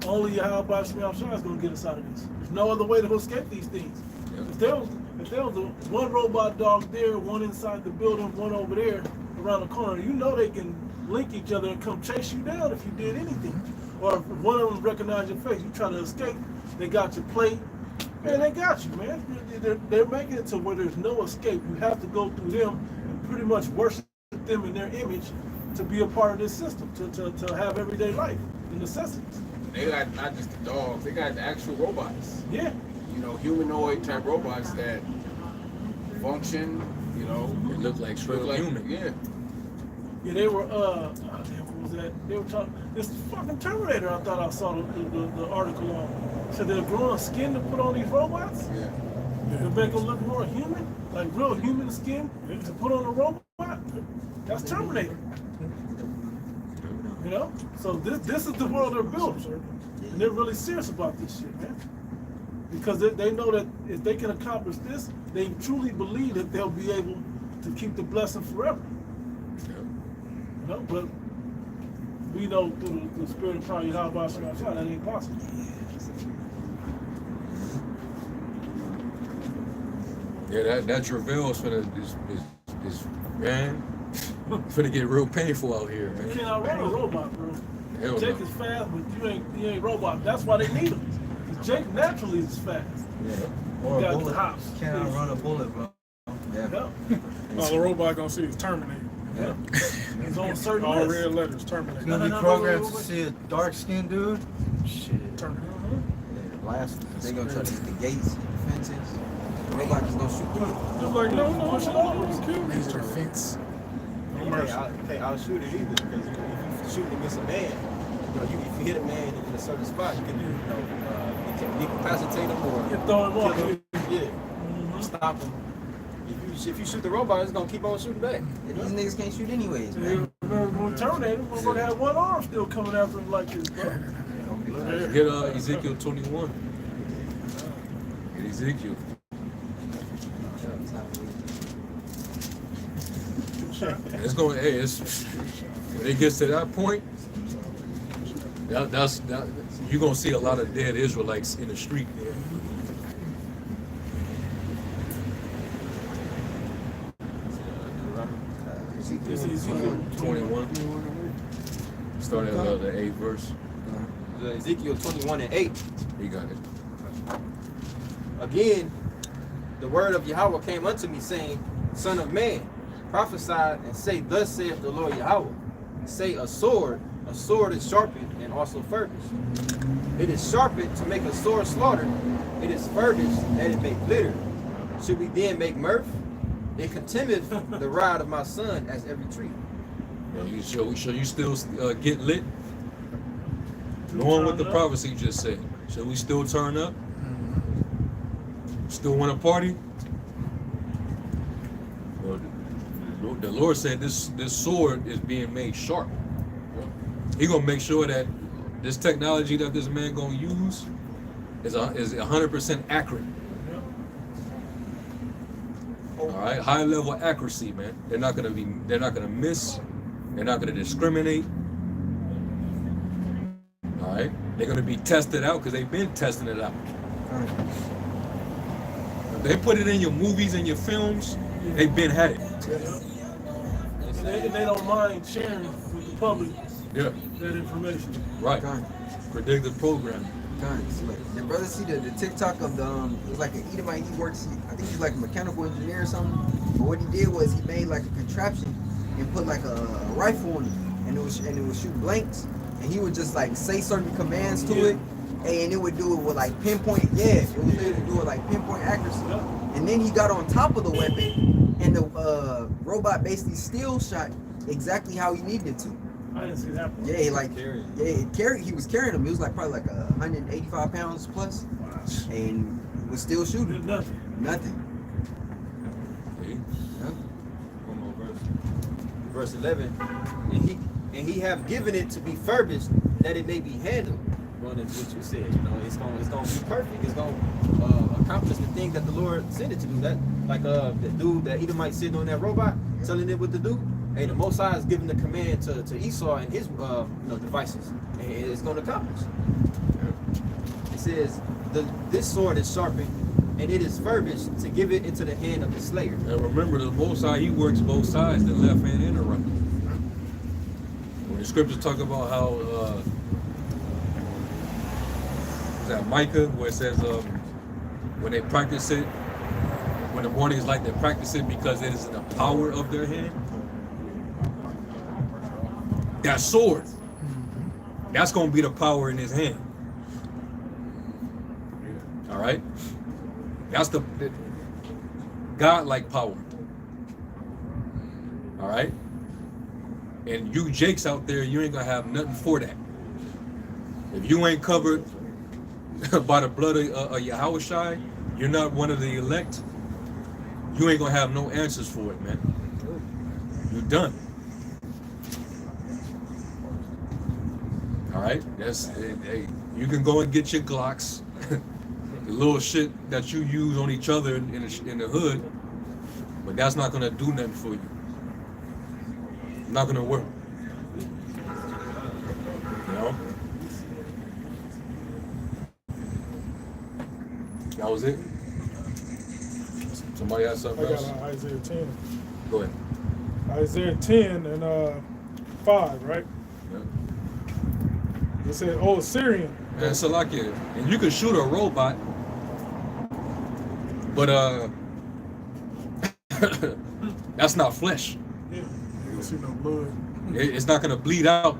only Yahweh is gonna get us out of this. There's no other way to escape these things. If there was one robot dog there, one inside the building, one over there around the corner, they can link each other and come chase you down if you did anything. Or if one of them recognize your face, you try to escape, they got your plate, man, they got you, man. They're making it to where there's no escape. You have to go through them and pretty much worship them in their image to be a part of this system, to have everyday life, the necessities. They got not just the dogs, they got the actual robots. Yeah. Humanoid type robots that function, They look like human. Yeah. Yeah, they were, what was that? They were talking, this fucking Terminator, I thought I saw the article on. So they're growing skin to put on these robots? Yeah. To make them look more human, like real human skin, to put on a robot? That's Terminator. So this is the world they're building, and they're really serious about this shit, man. Because they know that if they can accomplish this, they truly believe that they'll be able to keep the blessing forever. But we know through the spirit of power, that ain't possible. Yeah, that travail is finna get real painful out here, man. You can't outrun a robot, bro. Hell Jake no. is fast, but you ain't robot. That's why they need him. 'Cause Jake naturally is fast. Yeah. Or a got bullet. the hops. Can't outrun a bullet, bro. Yeah. All the robot gonna see is Terminator. Yeah. He's on certain All list. red letters, He's Terminator. gonna be no, programmed no, to see a dark skinned dude. Shit. Terminator. Blast. They gonna try to hit the gates, hit the fences. The robot just gonna shoot through it. Just like, no, shut up, kill me. Major fence. No mercy. Hey, I'll shoot it either because if you shoot against a man, if you hit a man in a certain spot, you can you can decapacitate him or You throw him off. kill him. Yeah, stop him. If you shoot the robot, it's gonna keep on shooting back. And these niggas can't shoot anyways, You man. remember when Terminator, we're gonna have one arm still coming after him like this, bro. Get Ezekiel 21. Get Ezekiel. It's going. Hey, it's when it gets to that point. That's you're gonna see a lot of dead Israelites in the street. This is Ezekiel 21. Starting at the 8th verse. Ezekiel 21:8. You got it. Again, the word of Yahweh came unto me, saying, Son of man, prophesy and say, Thus saith the Lord Yahweh. Say a sword is sharpened and also furbished. It is sharpened to make a sore slaughter. It is furbished that it may glitter. Should we then make mirth? It contemneth the rod of my son as every tree. Shall you still get lit? Knowing what the prophecy just said. Shall we still turn up? Still want to party? Well, the Lord said this sword is being made sharp. He gonna make sure that this technology that this man gonna use is 100% accurate. All right, high level accuracy, man. They're not gonna miss. They're not gonna discriminate. All right, they're gonna be tested out because they've been testing it out. If they put it in your movies and your films, they've been had it. They don't mind sharing with the public Yeah, that information. right. Predictive programming. The brother see the TikTok of the it's like an Edomite. He works. I think he's like a mechanical engineer or something. But what he did was he made like a contraption and put like a rifle on it, and it would shoot blanks. And he would just like say certain commands to it, and it would do it with like pinpoint. Yeah, it was able to do it like pinpoint accuracy. And then he got on top of the weapon, and the robot basically still shot exactly how he needed it to. I didn't see that one. Yeah, he was carrying him. He was like probably like 185 pounds plus, and was still shooting. Did nothing. Nothing. One more verse. Verse 11. And he have given it to be furbished, that it may be handled. Going into what you said, it's gonna be perfect. It's gonna accomplish the thing that the Lord sent it to do. That like the dude that Edomite sitting on that robot, telling it what to do. Hey, the Most High is giving the command to Esau and his devices, and it's going to accomplish. It says, this sword is sharpened, and it is furbished to give it into the hand of the slayer. And remember, the Most High, he works both sides, the left hand and the right. When the scriptures talk about how, is that Micah, where it says, when they practice it, when the morning is like they practice it because it is in the power of their hand. That sword, that's going to be the power in his hand. All right? That's the God-like power. All right? And you Jakes out there, you ain't going to have nothing for that. If you ain't covered by the blood of Yahushai, you're not one of the elect, you ain't going to have no answers for it, man. You're done. All right, hey, you can go and get your Glocks, the little shit that you use on each other in the hood, but that's not gonna do nothing for you. Not gonna work. You know? That was it. Somebody has something I got else? Isaiah 10. Go ahead. Isaiah 10 and 5, right? Yeah. It said, "Oh, Syrian." And Salakia, and you can shoot a robot, but That's not flesh. Yeah. You don't see no blood. It's not gonna bleed out.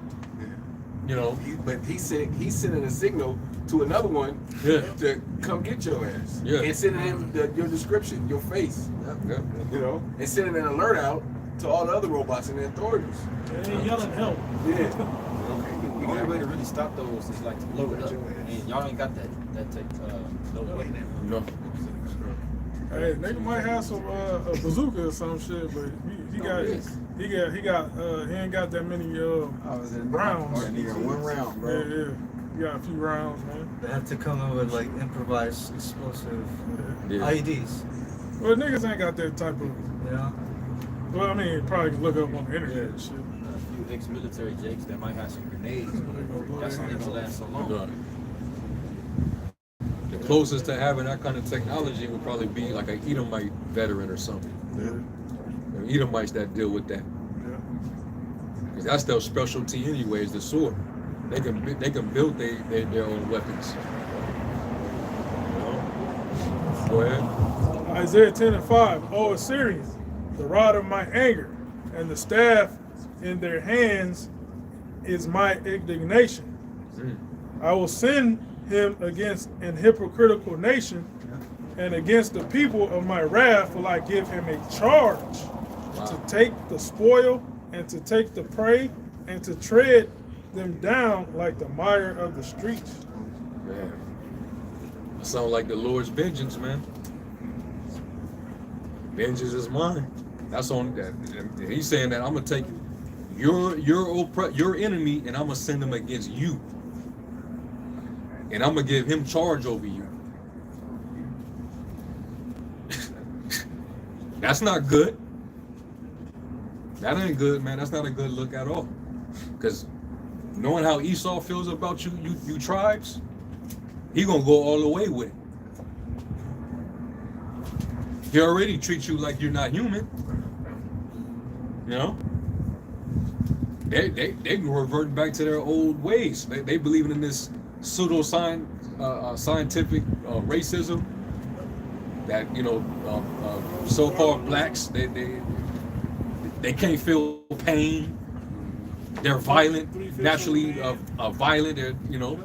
You know. But he's sending a signal to another one to come get your ass. Yeah. And sending him your description, your face. Yeah. You know, and sending an alert out to all the other robots and the authorities. They ain't yelling help. Yeah. The only way to really stop those is like to blow it up. And y'all ain't got those way. No. Hey, nigga might have some a bazooka or some shit, but he ain't got that many rounds. One round, bro. Yeah. He got a few rounds, man. They have to come up with like improvised explosive IEDs. Well, niggas ain't got that type of. Yeah. Well, I mean, probably can look up on the internet and shit. A few ex-military jakes that might have some grenades. That's why they gonna last so long. The closest to having that kind of technology would probably be like an Edomite veteran or something. Yeah. The Edomites that deal with that. Yeah. Because that's their specialty anyway, is the sword. They can build their own weapons. You know? Go ahead. Isaiah 10:5. O Assyrians, the rod of my anger, and the staff in their hands is my indignation. I will send him against an hypocritical nation, and against the people of my wrath will I give him a charge to take the spoil and to take the prey and to tread them down like the mire of the streets. Man. That sounds like the Lord's vengeance, man. Vengeance is mine. That's on that. He's saying that I'm gonna take your enemy and I'm gonna send him against you. And I'm gonna give him charge over you. That's not good. That ain't good, man. That's not a good look at all. Because knowing how Esau feels about you tribes, he gonna go all the way with it. He already treats you like you're not human. You know? They reverting back to their old ways. They believing in this scientific racism that, you know, so-called blacks, they can't feel pain. They're violent, naturally violent. They're, you know,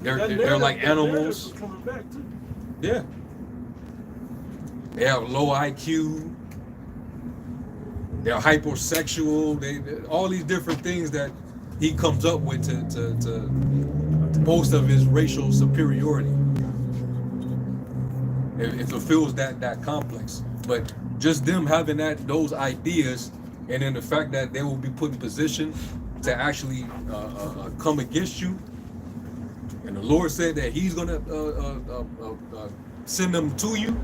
they're like animals. Yeah. They have low IQ. They're hypersexual. They all these different things that he comes up with to boast of his racial superiority. It fulfills that complex. But just them having those ideas, and then the fact that they will be put in position to actually come against you, and the Lord said that He's gonna send them to you.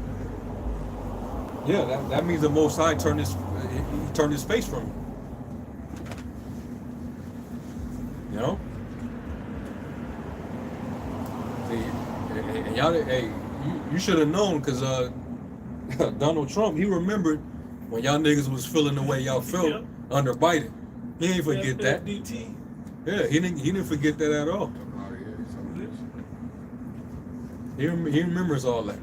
Yeah, that means the Most High turned His face from you. You know? And y'all, hey, you should have known, because Donald Trump, he remembered when y'all niggas was feeling the way y'all felt under Biden. He ain't forget that. Yeah, he didn't forget that at all. He remembers all that.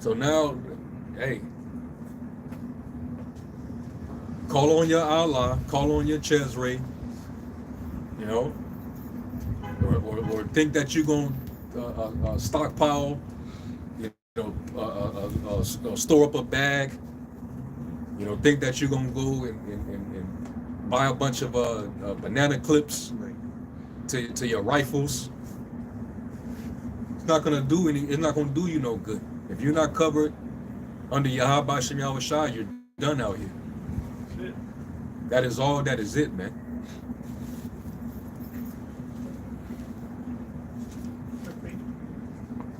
So now, hey, call on your Allah, call on your Chesray, you know, or think that you're going to stockpile, you know, store up a bag, you know, think that you're going to go and buy a bunch of banana clips to your rifles. It's not going to do it's not going to do you no good. If you're not covered under Yahweh Shem Yahweh Shai, you're done out here. That is all. That is it, man.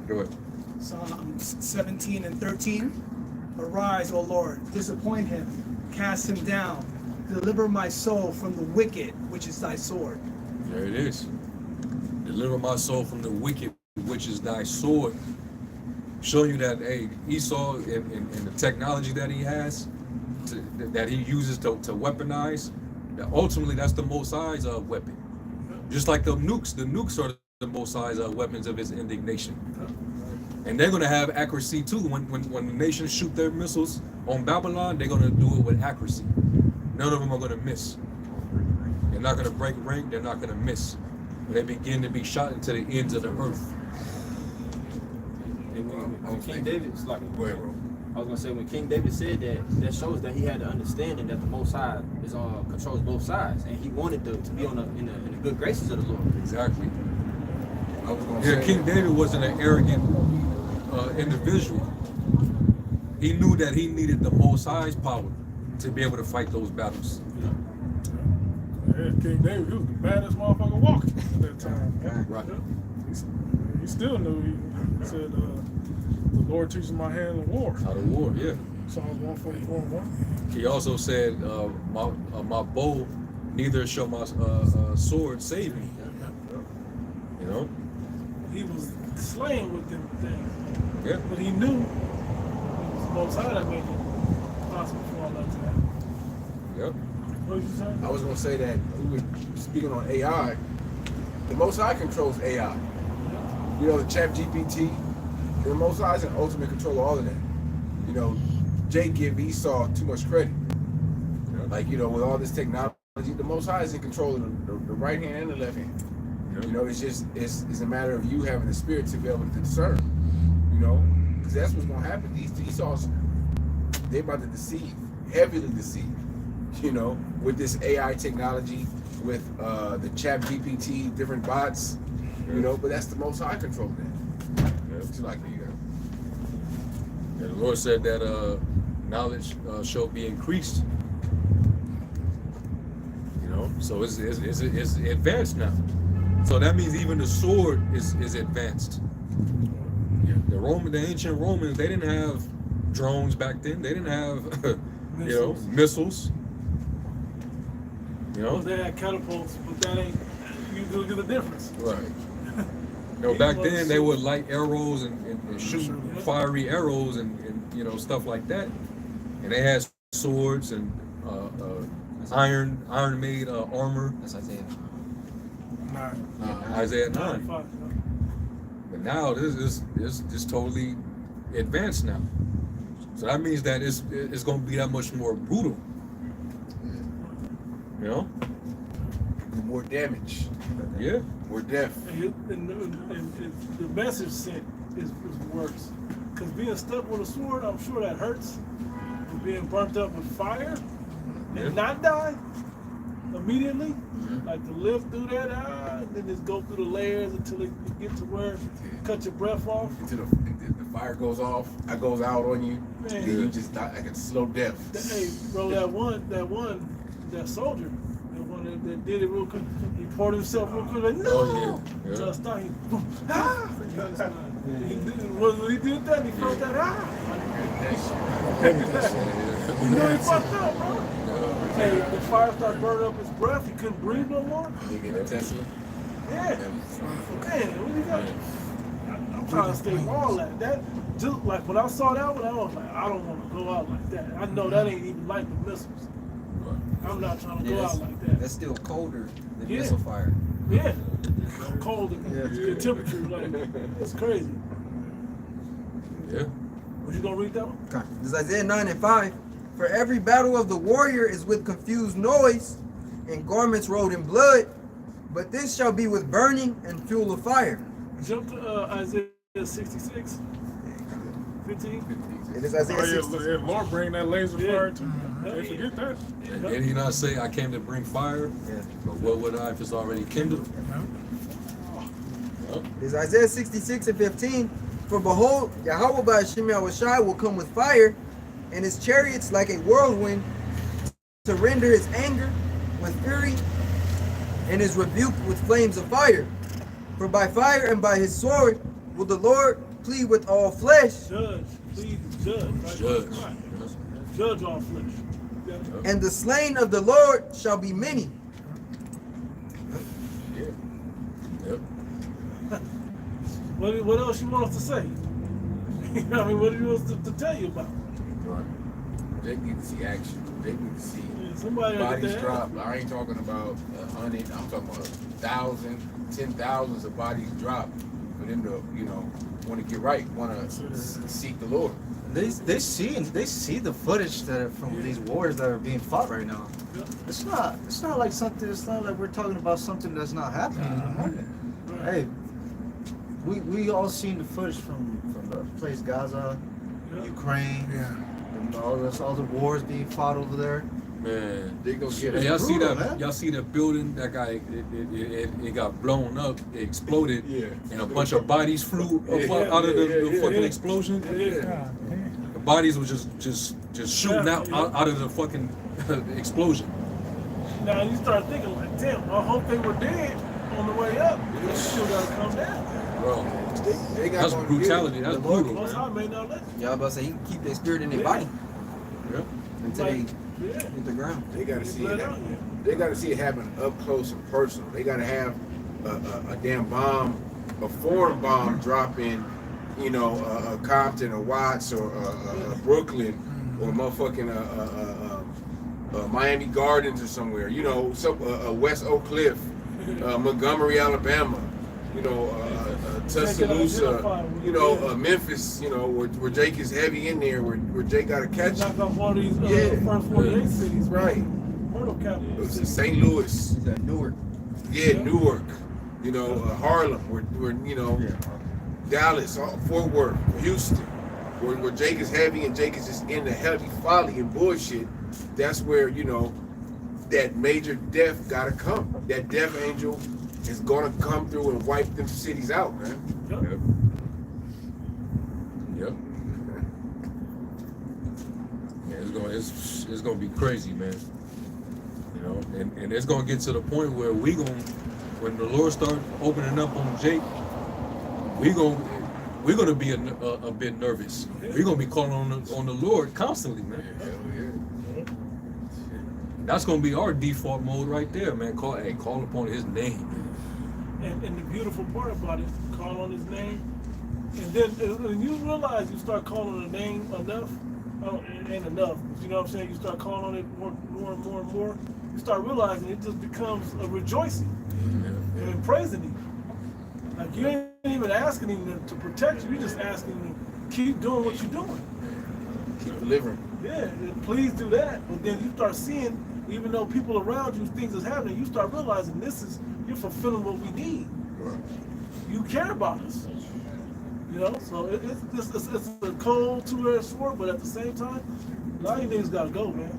Go ahead. Psalms 17 and 13. Arise, O Lord, disappoint him, cast him down, deliver my soul from the wicked, which is thy sword. There it is. Deliver my soul from the wicked, which is thy sword. Showing you that, hey, Esau and the technology that he has, that he uses to weaponize, that ultimately that's the Most High's weapon. Just like the nukes are the Most High's weapons of his indignation. And they're gonna have accuracy too. When the nations shoot their missiles on Babylon, they're gonna do it with accuracy. None of them are gonna miss. They're not gonna break rank. They're not gonna miss. They begin to be shot into the ends of the earth. When King David's like, Go ahead, bro. I was gonna say when King David said that, that shows that he had the understanding that the Most High is controls both sides, and he wanted to be in the good graces of the Lord. Exactly. I was gonna Yeah, say King David wasn't an arrogant individual. He knew that he needed the Most High's power to be able to fight those battles. Yeah, King David, he was the baddest motherfucker walking at that time. Right. He still knew. He said, "The Lord teaches my hand in war." Out of war, yeah. Psalms 144:1. He also said, my bow, neither shall my sword save me. You know? He was slain with them things. Yeah. But he knew it was the Most High that made it possible for all that to happen. Yep. What did you say? I was gonna say that we were speaking on AI. The Most High controls AI. You know, the Chat GPT. The Most High is in ultimate control of all of that. You know, Jay give Esau too much credit. Like, you know, with all this technology, the Most High is in control of the right hand and the left hand. You know, it's just it's a matter of you having the spirit to be able to discern. You know, because that's what's gonna happen. These Esau's, they're about to deceive, heavily deceive. You know, with this AI technology, with the Chat GPT, different bots. You know, but that's the Most High control that. What you like, you Yeah, the Lord said that knowledge shall be increased. You know, so it's advanced now. So that means even the sword is advanced. Yeah. The ancient Romans, they didn't have drones back then. They didn't have missiles. You know, Well, they had catapults, but that ain't. You do the difference. right. You know, back then they would light arrows and shoot fiery arrows and stuff like that. And they had swords and iron made armor. That's Isaiah. Isaiah 9. But now this is totally advanced now. So that means that it's going to be that much more brutal. You know? more damage. Yeah. More death. And the message sent is worse. Because being stuck with a sword, I'm sure that hurts. And being burnt up with fire and not die immediately. Like to live through that, and then just go through the layers until it get to where you cut your breath off. Until the fire goes off, it goes out on you, Man. and you just die like a slow death. Hey, bro, that soldier, the one that did it real quick, he poured himself real quick, like, no! Oh, yeah. So I started, he, when he did that, he felt that, You know he fucked up, bro. Hey, the fire started burning up his breath, he couldn't breathe no more. You get that Tesla? Yeah. Man, what you got? I'm trying to stay all that. Just like when I saw that one, I was like, I don't want to go out like that. I know that ain't even like the missiles. I'm not trying to go out like that. That's still colder than Yeah. missile fire. Yeah. Cold and the temperature, like, it's crazy. Yeah. Was you gonna read that one? Okay. This is Isaiah 9:5. For every battle of the warrior is with confused noise and garments rolled in blood, but this shall be with burning and fuel of fire. Jump to Isaiah 66, 15. It is Isaiah 66. If Lord bring that laser Yeah. fire too. They forget that. Did he not say, I came to bring fire? Yeah. But what would I if it's already kindled? It is Isaiah 66:15. For behold, Yahweh by Hashem Yahushai will come with fire, and his chariots like a whirlwind, to render his anger with fury, and his rebuke with flames of fire. For by fire and by his sword will the Lord plead with all flesh, Judge, please judge. Right? Judge. Right. Judge all flesh. Yeah. and the slain of the Lord shall be many. Yep. What else you want us to say? I mean, what do you want us to tell you about? Right. They need to see action. They need to see Somebody bodies drop. I ain't talking about 100. I'm talking about 1,000, 10,000s of bodies drop for them to, you know, want to get right, want to seek the Lord. They see the footage that are from these wars that are being fought right now. It's not like something. It's not like we're talking about something that's not happening in the moment. Hey, we all seen the footage from the place Gaza, Ukraine, and all the wars being fought over there. Man, They gonna get hey, it. y'all see brutal, that? man. Y'all see that building? That guy, it got blown up. It exploded, Yeah. and a bunch of bodies flew up Yeah, out of the yeah, fucking yeah. explosion. Yeah. The bodies was just shooting out of the fucking explosion. Now you start thinking like, damn, I hope they were dead on the way up. They still gotta come down. Bro, They got that's gonna brutality. That's brutal, Most High man. may not let Y'all about to say he can keep their spirit in their Yeah. body Yeah. until Like, they yeah. hit the ground. They gotta see Let it. out, yeah. They gotta see it happen up close and personal. They gotta have a damn bomb, a foreign bomb drop in, you know, Compton or Watts or Brooklyn or motherfucking Miami Gardens or somewhere. You know, some West Oak Cliff, Montgomery, Alabama. You know, Tuscaloosa. You know, Memphis. You know, where Jake is heavy in there, where Jake gotta catch Knock him. off all these Yeah. first 48 cities. Right. Portal capitals. St. Louis. Is that Newark? Yeah, Newark, you know, Harlem, where you know, Dallas, Fort Worth, Houston, where Jake is heavy and Jake is just in the heavy folly and bullshit. That's where, you know, that major death gotta come. That death angel is gonna come through and wipe them cities out, man. Yep. Yep. Yeah, it's gonna be crazy, man. You know, and it's gonna get to the point where when the Lord start opening up on Jake, we're gonna be a bit nervous. We're gonna be calling on the Lord constantly, man. That's gonna be our default mode right there, man. Call upon His name. And the beautiful part about it, call on his name. And then when you realize you start calling a name enough, it ain't enough. You know what I'm saying? You start calling on it more and more and more. You start realizing it just becomes a rejoicing and praising Him. Like you ain't even asking Him to protect you. You're just asking Him to keep doing what you're doing. Keep delivering. Yeah, please do that. But then you start seeing, even though people around you, things is happening, you start realizing you're fulfilling what we need. You care about us. You know, so it's a cold two-edged sword, but at the same time, a lot of you niggas gotta go, man.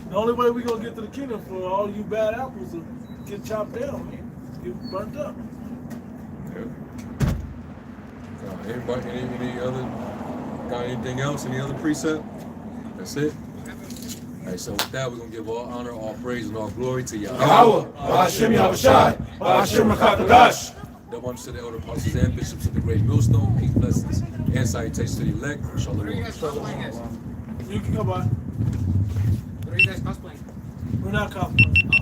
The only way we gonna get to the kingdom for all you bad apples to get chopped down, get burnt up. Anybody, any other, got anything else? Any other precept? That's it. All right, so with that, we're gonna give all honor, all praise, and all glory to Yahweh. Hashem Yahushai, Hashem Rakakadash. Double honors to the elder apostles and bishops of the great millstone. Peace, blessings, and salutations to the elect. Shalom. You can come by. What are you guys cosplaying? We're not cosplaying.